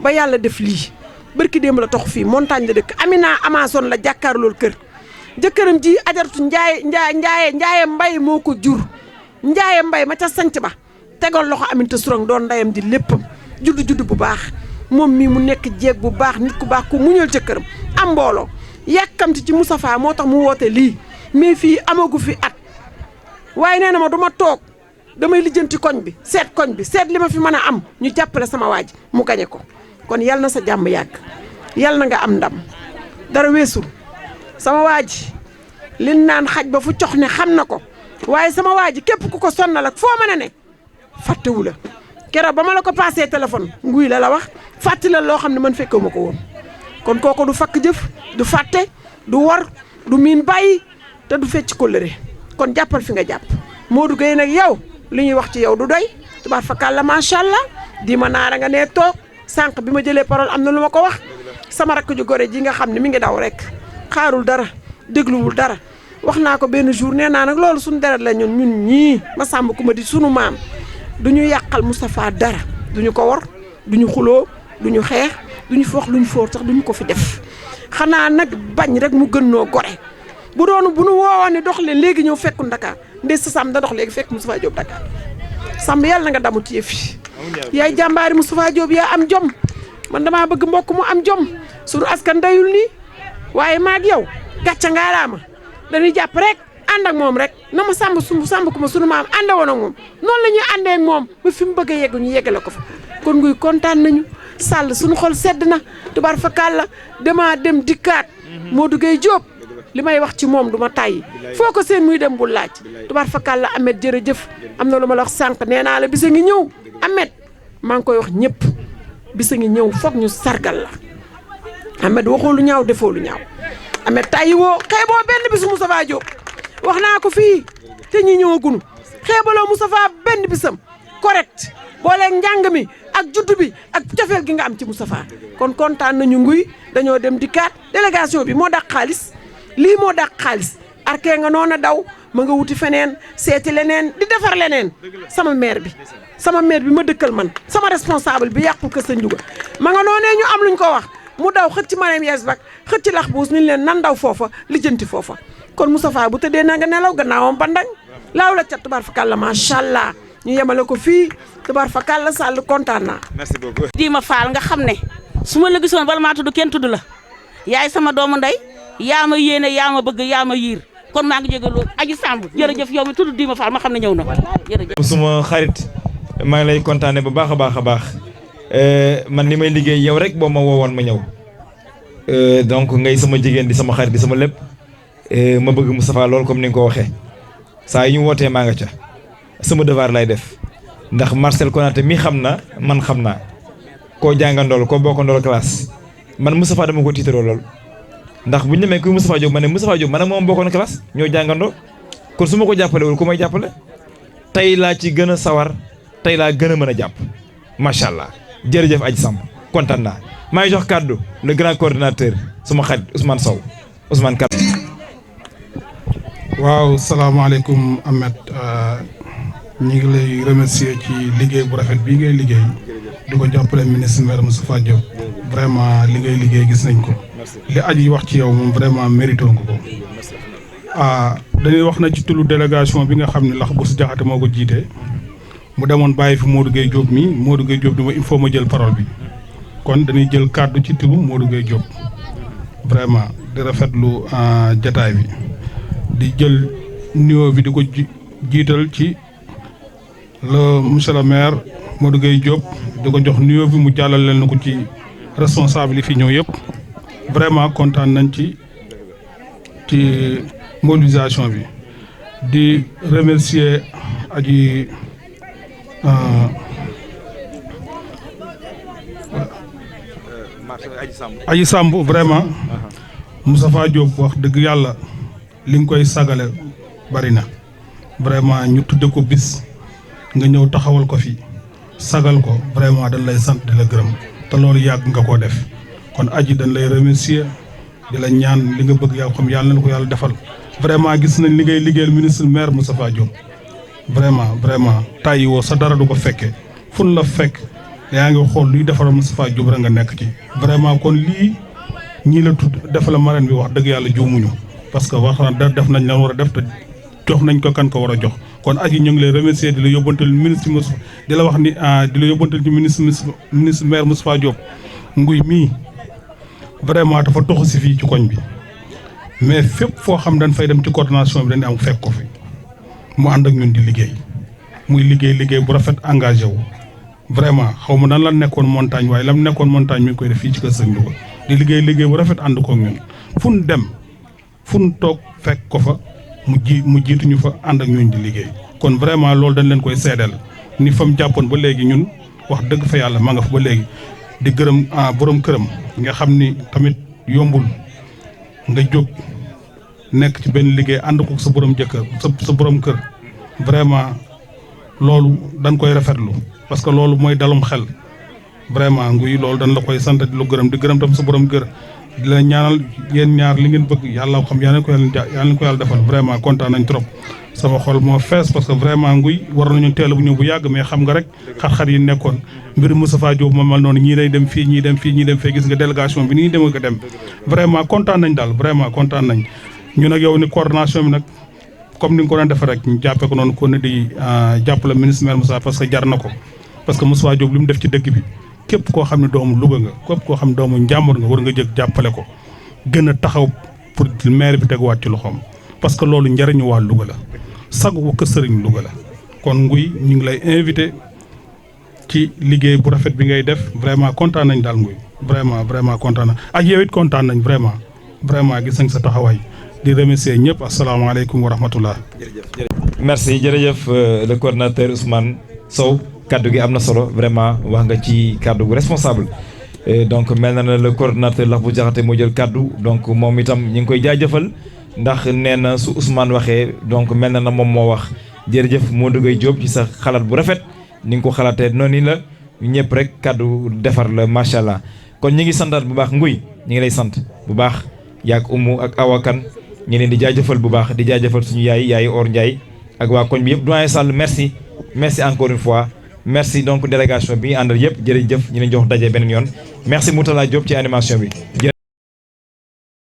[SPEAKER 5] ba yàlla def lii barki démb la tox fii montagne la dëkk Amina Amazon la jàkkaarlool kër jëkkëram ji ajaratu njaaye mbay moo ko jur njaaye mbay ma ca sanc ba tegal loxo Aminta Sourang doon ndeyam di léppam judd bu baax moom mii mu nekk jeeg bu baax nit ku baax ku muñal jëkkëram am mbooloo yàkkamti ci Moustapha moo tax mu woote lii mais fii amagu fi at waaye nee na ma du ma toog damay lijjanti koñ bi seet li ma fi mën a am ñu jàppale sama waaj mu gañe ko kon yal na sa jàmm yàgg yal na nga am ndam dara weesul sama waaj li naan xaj ba fu cox ne xam na ko waaye sama waaj képp ku ko sonnal ak foo mën a ne fàttewu la keroog ba ma la ko passé téléphone nguy la wax fàttali la loo xam ne man fekkee ma ko woon kon kooku du fakk jëf du fàtte du war du miin bàyyi te du fecc kóllëre kon jàppal fi nga jàpp Modou Gueye nag yow li ñuy wax ci yow du doy tubaar fakàlla macha allah di ma naara nga nee toog sànq bi ma jëlee parole am na lu ma ko wax sama rakk ju gore ji nga xam ne mi ngi daw rek xaarul dara dégluwul dara wax naa ko benn jour nee naa nag loolu suñu deret la ñun ñii ma sàmm ku ma di sunu maam du ñu yàqal Moustapha dara du ñu ko wor du ñu xuloo du ñu xeex du ñu fi wax lu ñu foor sax du ñu ko fi def xanaa nag bañ rek mu gën noo gore bu doonu bu nu woowoon ne dox leen léegi ñëw fekku Dakar ndey sa Samb da dox léegi fekk Moustapha Diop Dakar Samb yàlla na nga damu ci yëf yi yaay jàmbaari Moustapha Diop yaa am jom man damaa bëgg mbokk mu am jom sunu askan dayul nii waaye maag yow gàcca ngaalaama dañuy jàpp rek ànd ak moom rek na ma sàmb ku ma sunu maam ànde woon ak moom noonu la ñuy àndee ak moom ba fi mu bëgg a yegg ñu yeggale ko fa kon nguy kontaan nañu Sall suñu xol sedd na tubaar fa kàlla dama dem dikkaat Modou Gueye Diop li may wax ci moom du ma tàyyi foo ko seen muy dem bu laaj tubaar fa kàlla Ahmed jërëjëf am na lu ma la wax sànq nee naa la bisa ngi ñëw Ahmed maa ngi koy wax ñëpp bisa ngi ñëw foog ñu sargal la Ahmed waxoo lu ñaaw defoo lu ñaaw Ahmed tàyyi woo xeeboo benn bisu Moustapha Diop wax naa ko fii te ñi ñëwagunu xeebaloo Moustapha benn bisam correct booleeg njàng mi ak juddu bi ak cofeel gi nga am ci Moustapha kon kontaan nañu nguy dañoo dem di kaat délégation bi moo dàq xaalis lii moo dàq xaalis arkee nga noona daw ma nga wuti feneen seeti leneen di defar leneen sama maire bi ma dëkkal man sama responsable bi yàqul ko sëñ Louga ma nga noonee ñu am luñ ko wax mu daw xëcc Marème Yes Bak xëcc lax buus ñu leen nan daw foofa lijjanti foofa kon Moustapha bu tëddee na nga nelaw gannaawam bandañ laaw la cat tubaar fakàlla macha allah ñu yemale ko fii tubaar fakàlla Sall kontaan naa.
[SPEAKER 9] merci beaucoup.
[SPEAKER 14] Dima Fall nga xam ne su ma la gisoon bala maa tudd kenn tudd la yaay sama doomu ndey yaa ma yéene yaa ma bëgg yaa ma yiir kon maa ngi jégalu Adji Samb jërëjëf yow mi tudd Dima Fall ma xam ne ñëw na jërëjëf.
[SPEAKER 9] suma xarit maa ngi lay kontaane bu baax a baax a baax man li may liggéey yow rek boo ma woowoon ma ñëw donc ngay sama jigéen di sama xarit di sama lépp ma bëgg Moustapha loolu comme ni nga ko waxee saa yu ñu wootee maa nga ca sama devoir lay def ndax Marcel Konaté mi xam na man xam naa koo jàngandool koo bokkandool classe man Moustapha dama ko tiitaroo lool ndax bu ñu demee kuy Moustapha Diop ma ne Moustapha Diop man ak moom bokkoon classe ñoo jàngandoo kon su ma ko jàppalewul ku may jàppale tey laa ci gën a sawar tey laa gën a mën a jàpp macha allah jërëjëf Adji Samb kontaan naa maa ngi jox kàddu le grand coordinateur suma xarit Ousmane Sow Ousmane Kàddu.
[SPEAKER 15] waaw salaamaaleykum Ahmed ñu ngi lay remercier ci liggéey bu rafet bii ngay liggéey di ko jàppale ministre maire Moustapha Diop vraiment li ngay liggéey gis nañ ko li Adji wax ci yow moom vraiment mérité nga ko dañuy wax na ci tulu délégation bi nga xam ne lax bu si jaxate moo ko jiite mu demoon bàyyi fi Modou Gueye Diop mi Modou Gueye Diop dama il faut ma jël parole bi kon dañuy jël kàddu ci tulu Modou Gueye Diop vraiment di rafetlu jataay bi di jël nuyoo bi di ko jiital ci le monsieur le maire Modou Gueye Diop di ko jox nuyoo bi mu jàllal leen na ko ci responsable yi fi ñëw yëpp vraiment kontaan nañ ci mobilisation bi di remercier Adji Samb vraiment Moustapha Diop wax dëgg yàlla li nga koy sagale bari na vraiment ñu tudde ko bis nga ñëw taxawal ko fi sagal ko vraiment dañ lay sant di la gërëm te loolu yàgg nga koo def kon Adji dañ lay remercier di la ñaan li nga bëgg yaa xam yàlla na ko yàlla defal vraiment gis nañ li ngay liggéeyal ministre maire Moustapha Diop vraiment tàyyi woo sa dara du ko fekkee fun la fekk yaa ngi xool luy defaral Moustapha Diop rek nga nekk ci vraiment kon lii ñii la tudd defal marraine bi wax dëgg yàlla juumuñu parce que wax na def nañ la war a def te jox nañ ko kan ko war a jox kon Adji ñu ngi lay remercier di la yóbbantal ministre Moustapha di la wax ni di la yóbbantal ci ministre maire Moustapha Diop nguy mii vraiment dafa toxu si fii ci koñ bi mais fépp foo xam dañ fay dem ci coordination bi dañ am fekk ko fi mu ànd ak ñun di liggéey muy liggéey bu rafet engagé wu vraiment xaw ma nan la nekkoon montagne waaye lam nekkoon montagne mi ngi koy def fii ci kër Sëñ Louga di liggéey bu rafet ànd koog ñun fu ñu dem fu ñu toog fekk ko fa mu jiituñu fa ànd ak ñun di liggéey kon vraiment loolu dañ leen koy seedeel ni fa mu jàppoon ba léegi ñun wax dëgg fa yàlla ma nga fa ba léegi di gërëm borom këram nga xam ni tamit yombul nga jóg nekk ci benn liggéey ànd ko sa borom jëkkër sa borom kër vraiment loolu dañ koy rafetlu parce que loolu mooy dalum xel vraiment nguy loolu dañ la koy sant di la gërëm di gërëm tam sa borom kër di la ñaanal yéen ñaar li ngeen bëgg yàlla xam yàlla ko yàlla defal vraiment kontaan nañ trop sama xol moo fees parce que vraiment nguy war nañu teel bu ñëw bu yàgg mais xam nga rek xar-xar yi nekkoon mbir Moustapha Diop ma mal noonu ñii day dem fii ñii dem fii ñii dem fee gis nga délégation bi nii dem nga dem vraiment kontaan nañ daal vraiment kontaan nañ ñu nag yow ni coordination bi nag comme ni nga ko doon defee rek ñu jàppee ko noonu ko ne di jàppale ministre maire Moussa parce que jar na ko parce que Moustapha Diop li mu def ci dëkk bi képp koo xam ne doomu Louga nga képp koo xam ne doomu Njàmbur nga war nga jëg jàppale ko gën a taxaw pour maire bi teguwaat ci loxoom parce que loolu njëriñu waa Louga la sagu ko kër sëriñ Louga la kon nguy ñu ngi lay invité ci liggéey bu rafet bi ngay def vraiment kontaan nañ daal nguy vraiment kontaan na ak yow it kontaan nañ vraiment gis nañ sa taxawaay di remercier ñëpp asalaamaaleykum wa rahmatullah.
[SPEAKER 9] merci jërëjëf le coordinateur Ousmane Sow kaddu gi am na solo vraiment wax nga ci kaddu gu responsable donc mel na ne le coordinateur Lax bu Jaxate moo jël kaddu donc moom itam ñu ngi koy jaajëfal ndax nee na su Ousmane waxee donc mel na moom moo wax jërëjëf Modou Gueye Diop ci sa xalaat bu rafet ni nga ko xalaatee noonu la ñëpp rek kaddu defar la macha allah kon ñi ngi santaat bu baax nguy ñi ngi lay sant bu baax yaak Umu ak Awakan ñu leen di jaajëfal bu baax di jaajëfal suñu yaay Or Ndiaye ak waa koñ bi yëpp doyen Sall merci encore une fois merci donc délégation bi àndal yëpp jërëjëf ñu leen jox daje beneen yoon merci Moutala Diop ci animation bi.